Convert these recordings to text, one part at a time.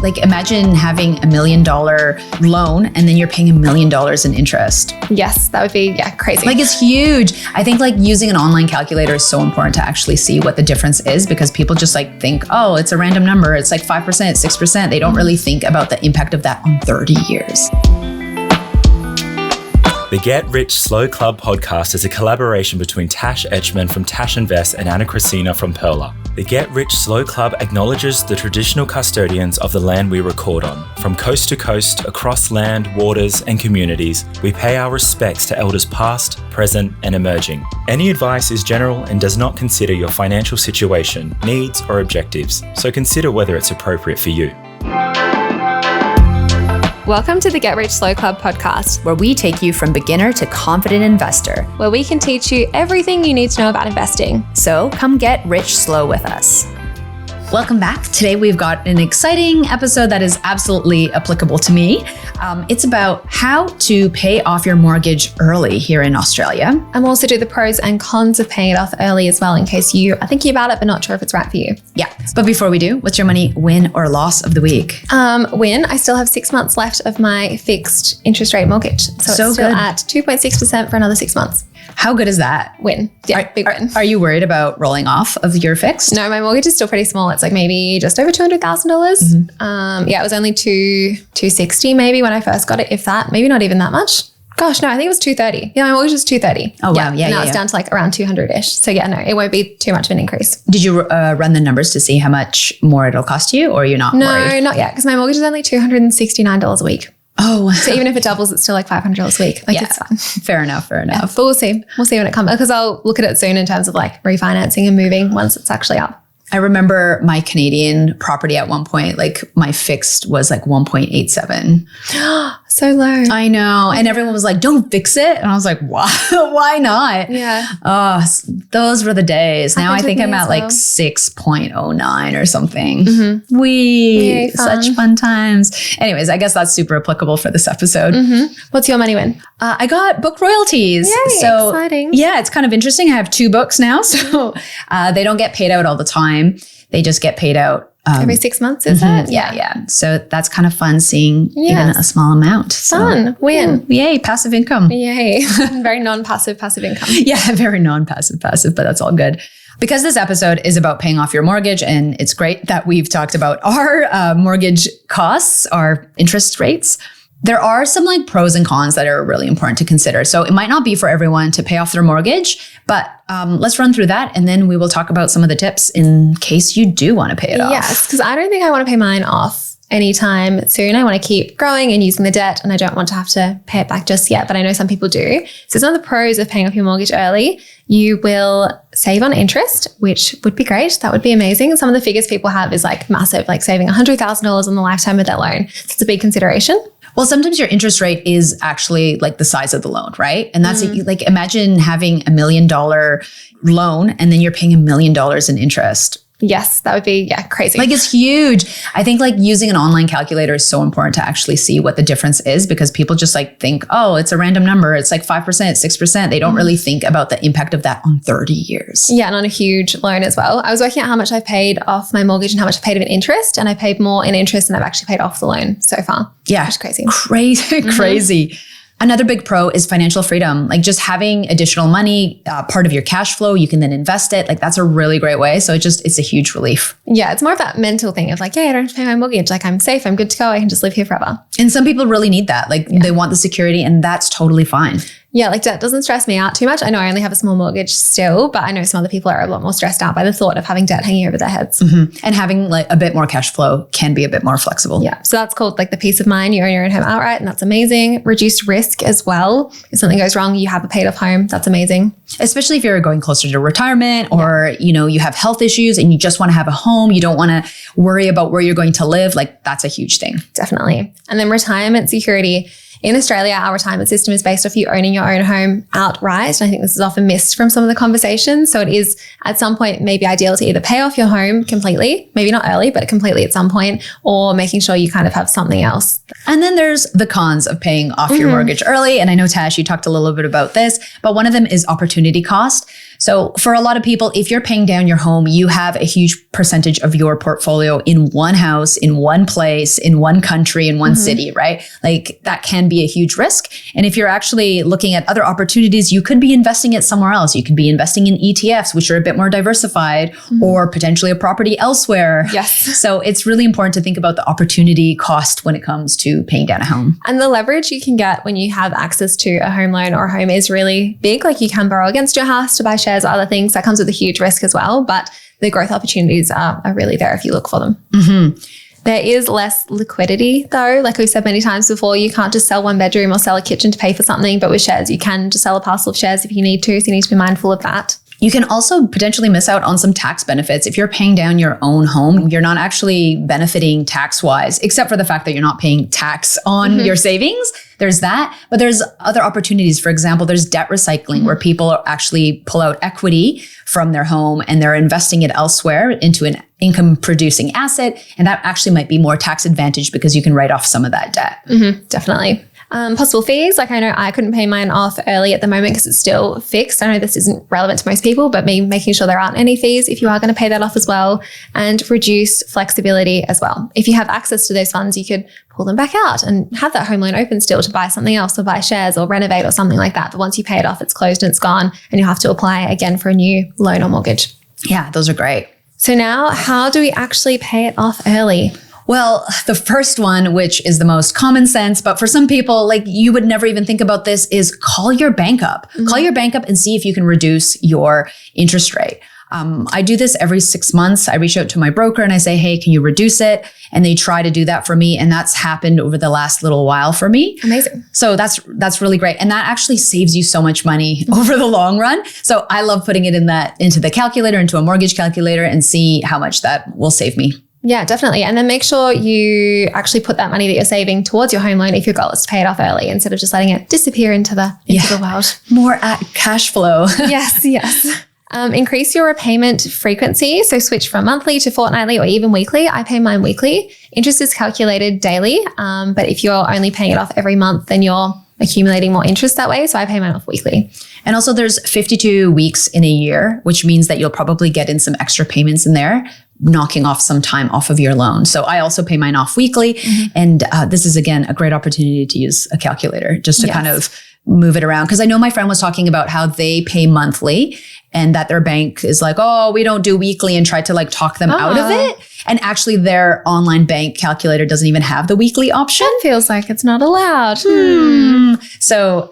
Like imagine having $1 million loan and then you're paying $1 million in interest. Yes, that would be crazy. Like it's huge. I think like using an online calculator is so important to actually see what the difference is, because people just like think, oh, it's a random number. It's like 5%, 6%. They don't really think about the impact of that on 30 years. The Get Rich Slow Club podcast is a collaboration between Tash Etchman from Tash Invest and Anna Christina from Perla. The Get Rich Slow Club acknowledges the traditional custodians of the land we record on. From coast to coast, across land, waters, and communities, we pay our respects to elders past, present, and emerging. Any advice is general and does not consider your financial situation, needs, or objectives, so consider whether it's appropriate for you. Welcome to the Get Rich Slow Club podcast, where we take you from beginner to confident investor, where we can teach you everything you need to know about investing. So come get rich slow with us. Welcome back. Today we've got an exciting episode that is absolutely applicable to me. It's about how to pay off your mortgage early here in Australia. And we'll also do the pros and cons of paying it off early as well, in case you are thinking about it but not sure if it's right for you. Yeah. But before we do, what's your money win or loss of the week? Win. I still have 6 months left of my fixed interest rate mortgage. So it's still good. At 2.6% for another 6 months. How good is that? Win. Yeah, big win. Are you worried about rolling off of your fixed? No, my mortgage is still pretty small. It's like maybe just over $200,000. Mm-hmm. It was only $260 maybe when I first got it, if that. Maybe not even that much. Gosh, no, I think it was $230. Yeah, my mortgage was $230. Oh, wow. Yeah, now it's down to like around $200-ish. So yeah, no, it won't be too much of an increase. Did you run the numbers to see how much more it'll cost you, or you're not worried? No, not yet, because my mortgage is only $269 a week. Oh, so even if it doubles, it's still like $500 a week. Like it's fine. Fair enough. Yeah, but we'll see. We'll see when it comes, because I'll look at it soon in terms of like refinancing and moving once it's actually up. I remember my Canadian property at one point, like my fixed was like 1.87. So low. I know. And everyone was like, don't fix it. And I was like, why? Why not? Yeah. Oh, those were the days. Now I think I'm at like 6.09 or something. Mm-hmm. Such fun times. Anyways, I guess that's super applicable for this episode. Mm-hmm. What's your money win? I got book royalties. Yay, so exciting. Yeah, it's kind of interesting. I have 2 books now. So they don't get paid out all the time. They just get paid out every 6 months, is it? Yeah. So that's kind of fun seeing even a small amount. Fun. Win. Yay, passive income. Yay. Very non-passive, passive income. Yeah, very non-passive, passive, but that's all good. Because this episode is about paying off your mortgage, and it's great that we've talked about our mortgage costs, our interest rates. There are some like pros and cons that are really important to consider. So it might not be for everyone to pay off their mortgage, but let's run through that, and then we will talk about some of the tips in case you do want to pay it off. Yes, because I don't think I want to pay mine off anytime soon. I want to keep growing and using the debt, and I don't want to have to pay it back just yet, but I know some people do. So some of the pros of paying off your mortgage early: you will save on interest, which would be great. That would be amazing. Some of the figures people have is like massive, like saving $100,000 on the lifetime of that loan. So it's a big consideration. Well, sometimes your interest rate is actually like the size of the loan, right? And that's like, imagine having $1 million loan and then you're paying $1 million in interest. Yes, that would be, crazy. Like it's huge. I think like using an online calculator is so important to actually see what the difference is, because people just like think, oh, it's a random number. It's like 5%, 6%. They don't really think about the impact of that on 30 years. Yeah, and on a huge loan as well. I was working out how much I've paid off my mortgage and how much I paid of in interest, and I paid more in interest than I've actually paid off the loan so far. Yeah. Which is crazy. Crazy. Another big pro is financial freedom. Like just having additional money, part of your cash flow, you can then invest it. Like that's a really great way. So it's a huge relief. Yeah, it's more of that mental thing of like, I don't have to pay my mortgage. Like I'm safe, I'm good to go. I can just live here forever. And some people really need that. Like they want the security, and that's totally fine. Yeah, like debt doesn't stress me out too much. I know I only have a small mortgage still, but I know some other people are a lot more stressed out by the thought of having debt hanging over their heads. Mm-hmm. And having like a bit more cash flow can be a bit more flexible. Yeah, so that's called like the peace of mind. You own your own home outright, and that's amazing. Reduced risk as well. If something goes wrong, you have a paid off home. That's amazing. Especially if you're going closer to retirement, or you have health issues and you just want to have a home. You don't want to worry about where you're going to live. Like that's a huge thing. Definitely. And then retirement security. In Australia, our retirement system is based off you owning your own home outright. And I think this is often missed from some of the conversations. So it is at some point maybe ideal to either pay off your home completely, maybe not early, but completely at some point, or making sure you kind of have something else. And then there's the cons of paying off your mortgage early. And I know, Tash, you talked a little bit about this, but one of them is opportunity cost. So for a lot of people, if you're paying down your home, you have a huge percentage of your portfolio in one house, in one place, in one country, in one city, right? Like that can be a huge risk. And if you're actually looking at other opportunities, you could be investing it somewhere else. You could be investing in ETFs, which are a bit more diversified, or potentially a property elsewhere. Yes. So it's really important to think about the opportunity cost when it comes to paying down a home. And the leverage you can get when you have access to a home loan or a home is really big. Like you can borrow against your house to buy shares or other things. That comes with a huge risk as well. But the growth opportunities are really there if you look for them. There is less liquidity though. Like we've said many times before, you can't just sell one bedroom or sell a kitchen to pay for something. But with shares, you can just sell a parcel of shares if you need to. So you need to be mindful of that. You can also potentially miss out on some tax benefits. If you're paying down your own home, you're not actually benefiting tax-wise, except for the fact that you're not paying tax on your savings. There's that. But there's other opportunities. For example, there's debt recycling where people actually pull out equity from their home and they're investing it elsewhere into an income-producing asset. And that actually might be more tax advantage because you can write off some of that debt. Definitely. Possible fees. Like I know I couldn't pay mine off early at the moment because it's still fixed. I know this isn't relevant to most people, but me making sure there aren't any fees if you are going to pay that off as well, and reduce flexibility as well. If you have access to those funds, you could pull them back out and have that home loan open still to buy something else or buy shares or renovate or something like that. But once you pay it off, it's closed and it's gone and you have to apply again for a new loan or mortgage. Yeah, those are great. So now how do we actually pay it off early? Well, the first one, which is the most common sense, but for some people, like you would never even think about this, is call your bank up. Call your bank up and see if you can reduce your interest rate. I do this every 6 months. I reach out to my broker and I say, hey, can you reduce it? And they try to do that for me. And that's happened over the last little while for me. Amazing. So that's really great. And that actually saves you so much money over the long run. So I love putting it into the calculator, into a mortgage calculator, and see how much that will save me. Yeah, definitely. And then make sure you actually put that money that you're saving towards your home loan if your goal is to pay it off early instead of just letting it disappear into the world. More cash flow. Yes. Increase your repayment frequency. So switch from monthly to fortnightly or even weekly. I pay mine weekly. Interest is calculated daily. But if you're only paying it off every month, then you're accumulating more interest that way. So I pay mine off weekly. And also there's 52 weeks in a year, which means that you'll probably get in some extra payments in there, knocking off some time off of your loan. So I also pay mine off weekly. And this is, again, a great opportunity to use a calculator just to kind of move it around. Because I know my friend was talking about how they pay monthly and that their bank is like, oh, we don't do weekly, and tried to like talk them out of it. And actually their online bank calculator doesn't even have the weekly option. It feels like it's not allowed. So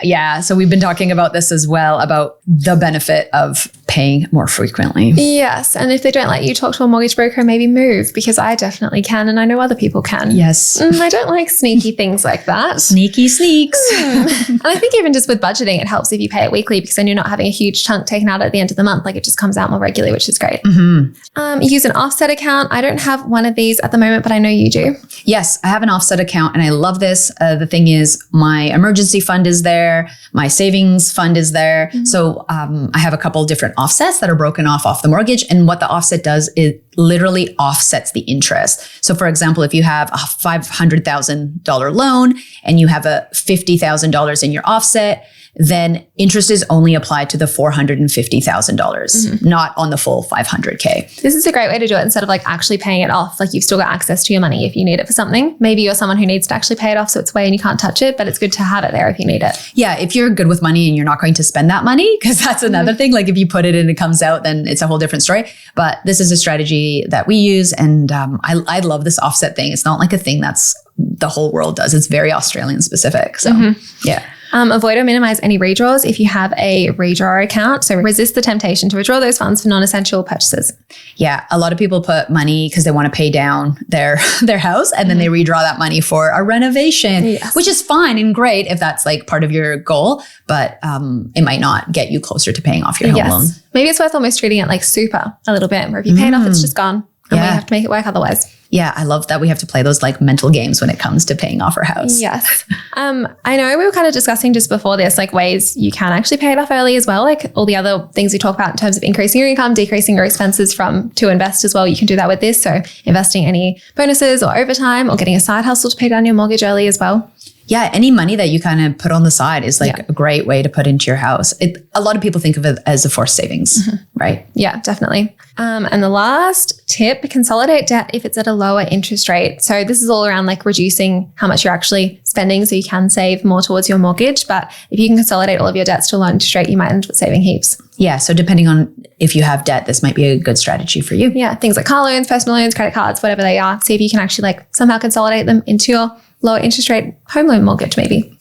we've been talking about this as well, about the benefit of paying more frequently. Yes. And if they don't let you talk to a mortgage broker, maybe move, because I definitely can. And I know other people can. Yes. I don't like sneaky things like that. Sneaky sneaks. And I think even just with budgeting, it helps if you pay it weekly, because then you're not having a huge chunk taken out at the end of the month. Like it just comes out more regularly, which is great. Use an offset account. I don't have one of these at the moment, but I know you do. Yes, I have an offset account and I love this. The thing is, my emergency fund is there. My savings fund is there. So I have a couple different offsets that are broken off the mortgage. And what the offset does is literally offsets the interest. So for example, if you have a $500,000 loan and you have a $50,000 in your offset, then interest is only applied to the $450,000, not on the full $500K. This is a great way to do it instead of like actually paying it off. Like you've still got access to your money if you need it for something. Maybe you're someone who needs to actually pay it off so it's away and you can't touch it, but it's good to have it there if you need it. Yeah, if you're good with money and you're not going to spend that money, because that's another thing. Like if you put it and it comes out, then it's a whole different story. But this is a strategy that we use, and I love this offset thing. It's not like a thing that's the whole world does. It's very Australian specific. So yeah. Avoid or minimize any redraws if you have a redraw account. So resist the temptation to withdraw those funds for non-essential purchases. Yeah. A lot of people put money because they want to pay down their house, and then they redraw that money for a renovation, which is fine and great if that's like part of your goal, but it might not get you closer to paying off your home loan. Maybe it's worth almost treating it like super a little bit, where if you pay it off, it's just gone. And we have to make it work otherwise. Yeah, I love that we have to play those like mental games when it comes to paying off our house. Yes. I know we were kind of discussing just before this, like ways you can actually pay it off early as well. Like all the other things we talk about in terms of increasing your income, decreasing your expenses to invest as well. You can do that with this. So investing any bonuses or overtime or getting a side hustle to pay down your mortgage early as well. yeah, any money that you kind of put on the side is like a great way to put into your house. A lot of people think of it as a forced savings, right? Yeah, definitely. And the last tip, consolidate debt if it's at a lower interest rate. So this is all around like reducing how much you're actually spending so you can save more towards your mortgage. But if you can consolidate all of your debts to a low interest rate, you might end up saving heaps. Yeah. So depending on if you have debt, this might be a good strategy for you. Yeah. Things like car loans, personal loans, credit cards, whatever they are. See if you can actually like somehow consolidate them into your lower interest rate home loan mortgage maybe.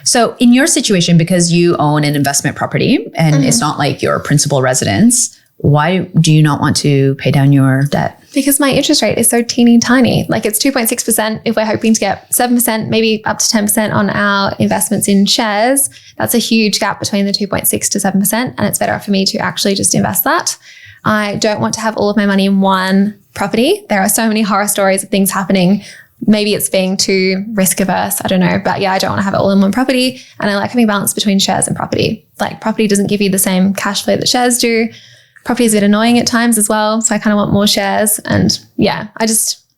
So in your situation, because you own an investment property and it's not like your principal residence, why do you not want to pay down your debt? Because my interest rate is so teeny tiny. Like it's 2.6% if we're hoping to get 7%, maybe up to 10% on our investments in shares. That's a huge gap between the 2.6 to 7%. And it's better for me to actually just invest that. I don't want to have all of my money in one property. There are so many horror stories of things happening. Maybe it's being too risk averse. I don't know. But yeah, I don't want to have it all in one property. And I like having balance between shares and property. Like property doesn't give you the same cash flow that shares do. Property is a bit annoying at times as well. So I kind of want more shares. And yeah, I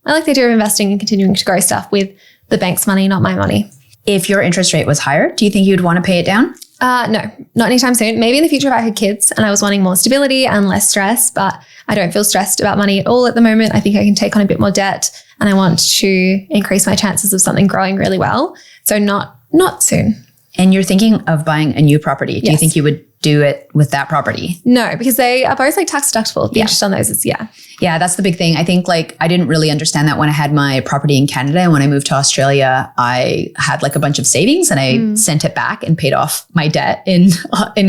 like the idea of investing and continuing to grow stuff with the bank's money, not my money. If your interest rate was higher, do you think you'd want to pay it down? No, not anytime soon. Maybe in the future if I had kids and I was wanting more stability and less stress, but I don't feel stressed about money at all at the moment. I think I can take on a bit more debt and I want to increase my chances of something growing really well. So not soon. And you're thinking of buying a new property. Do you think you would do it with that property? No, because they are both like tax deductible. The interest on those is, Yeah, that's the big thing. I think like I didn't really understand that when I had my property in Canada. And when I moved to Australia, I had like a bunch of savings and I sent it back and paid off my debt in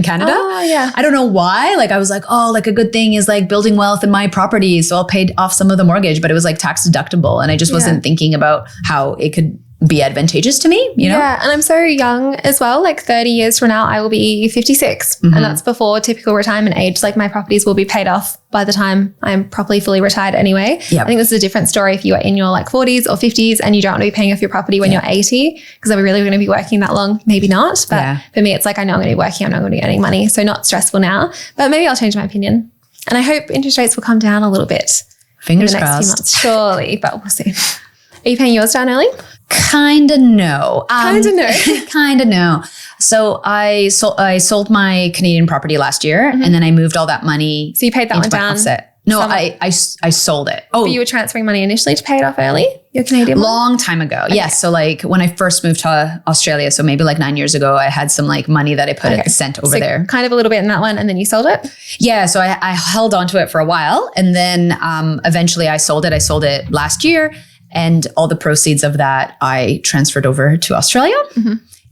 Canada. Oh, yeah. I don't know why. Like I was like, oh, like a good thing is like building wealth in my property. So I'll pay off some of the mortgage, but it was like tax deductible. And I just wasn't thinking about how it could be advantageous to me, you know? Yeah. And I'm so young as well. Like 30 years from now, I will be 56. And that's before typical retirement age. Like my properties will be paid off by the time I'm properly fully retired anyway. Yep. I think this is a different story if you are in your like 40s or 50s and you don't want to be paying off your property when you're 80, because are we really going to be working that long? Maybe not. But for me, it's like, I know I'm going to be working. I'm not going to be earning money. So not stressful now, but maybe I'll change my opinion. And I hope interest rates will come down a little bit. Fingers in the next crossed. few months, surely, but we'll see. Are you paying yours down early? Kinda no. Kinda no. So I sold my Canadian property last year and then I moved all that money. So you paid that one down? Offset. No, I sold it. Oh, but you were transferring money initially to pay it off early? Your Canadian one? Long time ago. Okay. Yes. So like when I first moved to Australia, so maybe like 9 years ago, I had some like money that I sent over there. Kind of a little bit in that one and then you sold it? Yeah. So I held onto it for a while and then eventually I sold it. I sold it last year. And all the proceeds of that, I transferred over to Australia.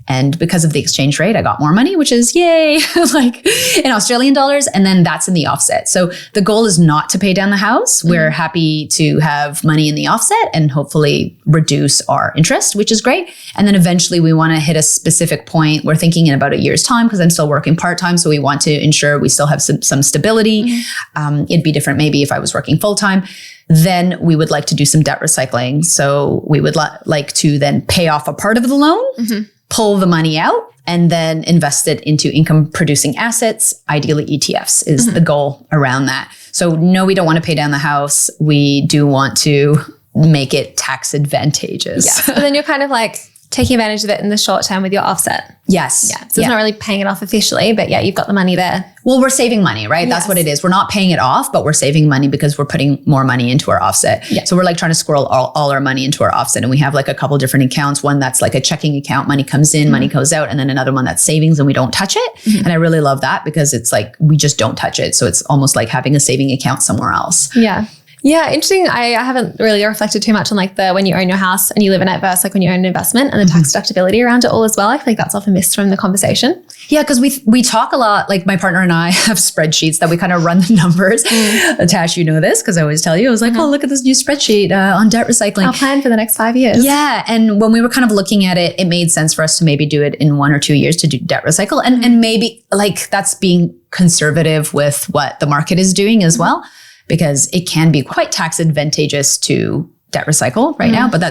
And because of the exchange rate, I got more money, which is yay, like in Australian dollars. And then that's in the offset. So the goal is not to pay down the house. We're happy to have money in the offset and hopefully reduce our interest, which is great. And then eventually we want to hit a specific point. We're thinking in about a year's time because I'm still working part-time. So we want to ensure we still have some stability. It'd be different maybe if I was working full-time. Then we would like to do some debt recycling. So we would like to then pay off a part of the loan, pull the money out, and then invest it into income producing assets. Ideally ETFs is the goal around that. So no, we don't want to pay down the house. We do want to make it tax advantageous. Yeah. So then you're kind of like taking advantage of it in the short term with your offset. Yes. Yeah. So it's not really paying it off officially, but you've got the money there. Well, we're saving money, right? That's what it is. We're not paying it off, but we're saving money because we're putting more money into our offset. Yeah. So we're like trying to squirrel all our money into our offset. And we have like a couple different accounts. One that's like a checking account, money comes in, money goes out. And then another one that's savings and we don't touch it. And I really love that because it's like, we just don't touch it. So it's almost like having a saving account somewhere else. Yeah. Yeah, interesting. I haven't really reflected too much on like the when you own your house and you live in it versus like when you own an investment and the tax deductibility around it all as well. I feel like that's often missed from the conversation. Yeah, because we talk a lot, like my partner and I have spreadsheets that we kind of run the numbers. Tash, you know this because I always tell you, I was like, oh, look at this new spreadsheet on debt recycling. I'll plan for the next 5 years. Yeah. And when we were kind of looking at it, it made sense for us to maybe do it in 1 or 2 years to do debt recycle. And maybe like that's being conservative with what the market is doing as well. Because it can be quite tax advantageous to debt recycle right now, but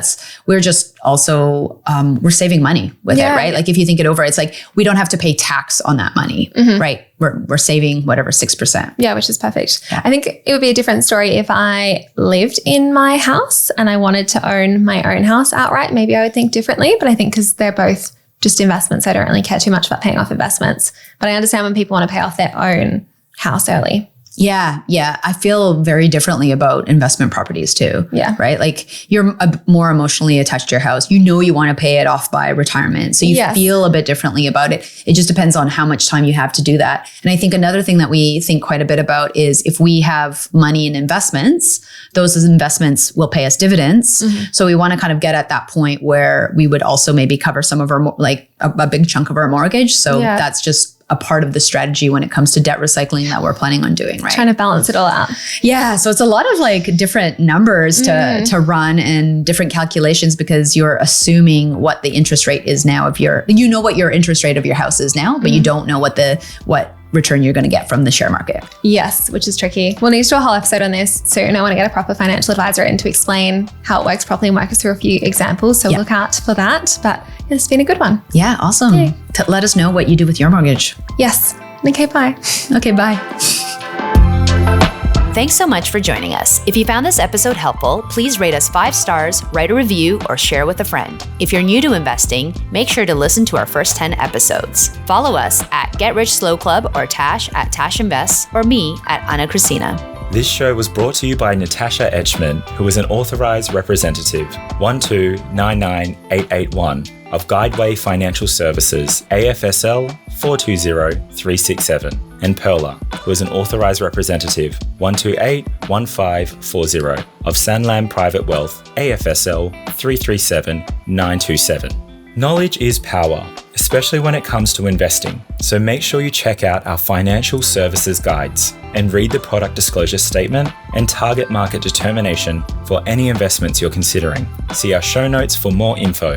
we're just also, we're saving money with it, right? Like if you think it over, it's like, we don't have to pay tax on that money, right? We're saving whatever, 6%. Yeah, which is perfect. Yeah. I think it would be a different story if I lived in my house and I wanted to own my own house outright. Maybe I would think differently, but I think because they're both just investments, I don't really care too much about paying off investments. But I understand when people want to pay off their own house early. Yeah. I feel very differently about investment properties too. Yeah. Right? Like you're more emotionally attached to your house. You want to pay it off by retirement. So you feel a bit differently about it. It just depends on how much time you have to do that. And I think another thing that we think quite a bit about is if we have money in investments, those investments will pay us dividends. So we want to kind of get at that point where we would also maybe cover some of our, like a big chunk of our mortgage. So that's just a part of the strategy when it comes to debt recycling that we're planning on doing, right? Trying to balance it all out. Yeah. So it's a lot of like different numbers to run and different calculations because you're assuming what the interest rate is now of what your interest rate of your house is now, but you don't know what return you're going to get from the share market. Yes, which is tricky. We'll need to do a whole episode on this soon. I want to get a proper financial advisor in to explain how it works properly and walk us through a few examples. So look out for that. But it's been a good one. Yeah, awesome. Yeah. Let us know what you do with your mortgage. Yes. Okay, bye. Okay, bye. Thanks so much for joining us. If you found this episode helpful, please rate us 5 stars, write a review, or share with a friend. If you're new to investing, make sure to listen to our first 10 episodes. Follow us at Get Rich Slow Club or Tash at Tash Invests or me at Anna Christina. This show was brought to you by Natasha Etchman, who is an authorized representative 1299881 of Guideway Financial Services, AFSL 420367, and Perla, who is an authorized representative 1281540 of Sanlam Private Wealth, AFSL 337927. Knowledge is power, especially when it comes to investing. So make sure you check out our financial services guides and read the product disclosure statement and target market determination for any investments you're considering. See our show notes for more info.